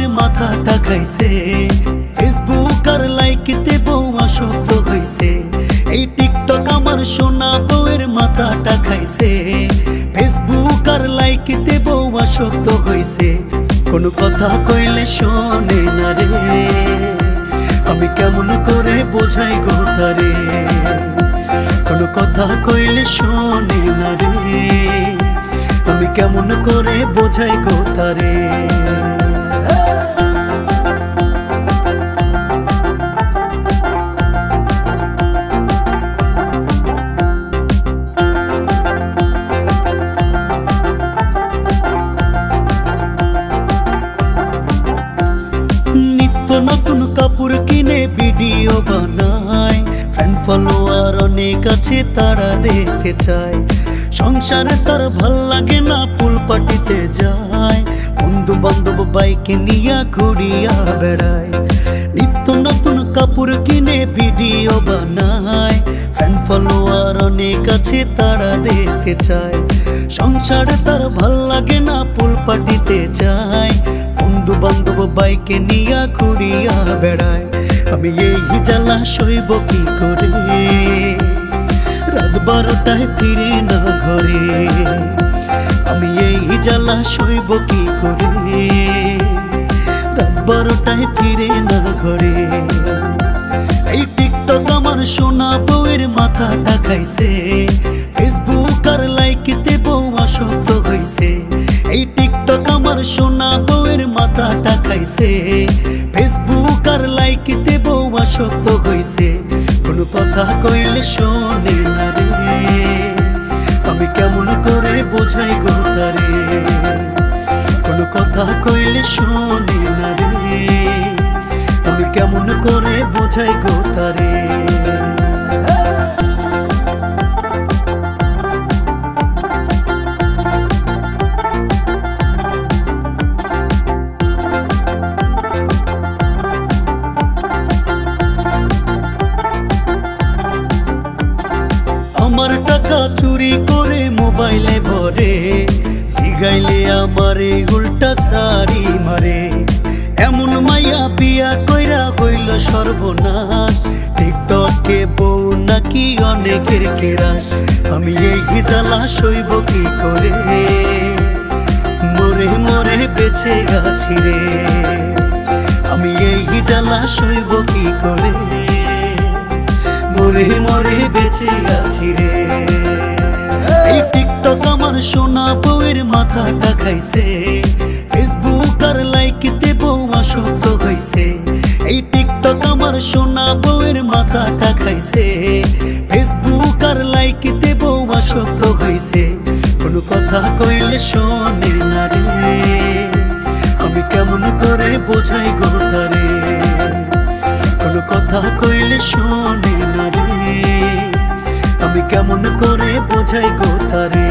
বউয়ের মাথাটা খাইছে, ফেসবুক আর লাইকিতে বউ আসক্ত হইছে। এই টিকটক আমার সোনা বউয়ের মাথাটা খাইছে, ফেসবুক আর লাইকিতে বউ আসক্ত হইছে। কোনো কথা কইলে শোনে না রে, আমি কেমন করে বোঝাই গো তারে। কোনো কথা কইলে শোনে না রে, আমি কেমন করে বোঝাই গো তারে। নিত্য নতুন কাপড় কিনে ভিডিও বানায়, ফ্যান ফলোয়ার অনেক আছে তারা দেখতে চায়। সংসারে তার ভাল লাগে না, পুল পার্টিতে যায়, বন্ধু বান্ধব বাইকে নিয়ে ঘুরিয়া বেড়ায়। নিত্য নতুন কাপড় কিনে ভিডিও বানায়, ফ্যান ফলোয়ার অনেক আছে তারা দেখতে চায়। সংসারে তার ভাল লাগে না, পুল পার্টিতে যায়, বন্ধু বান্ধব বাইকে নিয়ে ঘুরিয়া বেড়ায়। আমি এই জ্বালা সইব কি করে, রাত 12টায় ফিরে না ঘরে। আমি এই জ্বালা সইব কি করে, রাত 12টায় ফিরে না ঘরে। এই টিকটক আমার সোনা বউয়ের মাথাটা খাইছে, ফেসবুক আর লাইকিতে বউ আসক্ত হইছে। এই টিকটক আমার সোনা বউয়ের মাথাটা খাইছে, ফেসবুক আর লাইকিতে বউ আসক্ত হইছে। কোনো কথা কইলে শোনে না রে, আমি কেমন করে বোঝাই গো তারে। কোনো কথা কইলে শোনে না রে, আমি কেমন করে বোঝাই গো তারে। আমার টাকা চুরি করে মোবাইলে ভরে, সিগাইলে আমারে উল্টা সারি মারে। এমন মাইয়া বিয়া কইরা হইল সর্বনাশ, টিকটকে বউ নাকি অনেকের কেরাস। আমি এই জ্বালা সইব কি করে, মরে মরে বেঁচে আছি রে। আমি এই জ্বালা সইব কি করে, মরে মরে বেঁচে আছি রে। এই টিকটক আমার সোনা বউয়ের মাথাটা খাইছে, ফেসবুক আর লাইকিতে বউ আসক্ত হইছে। এই টিকটক আমার সোনা বউয়ের মাথাটা খাইছে, ফেসবুক আর লাইকিতে বউ আসক্ত হইছে। কোনো কথা কইলে শোনে না রে, আমি কেমন করে বোঝাই গো তারে। কোনো কথা কইলে শোনে না রে, আমি কেমন করে বোঝাই গো তারে।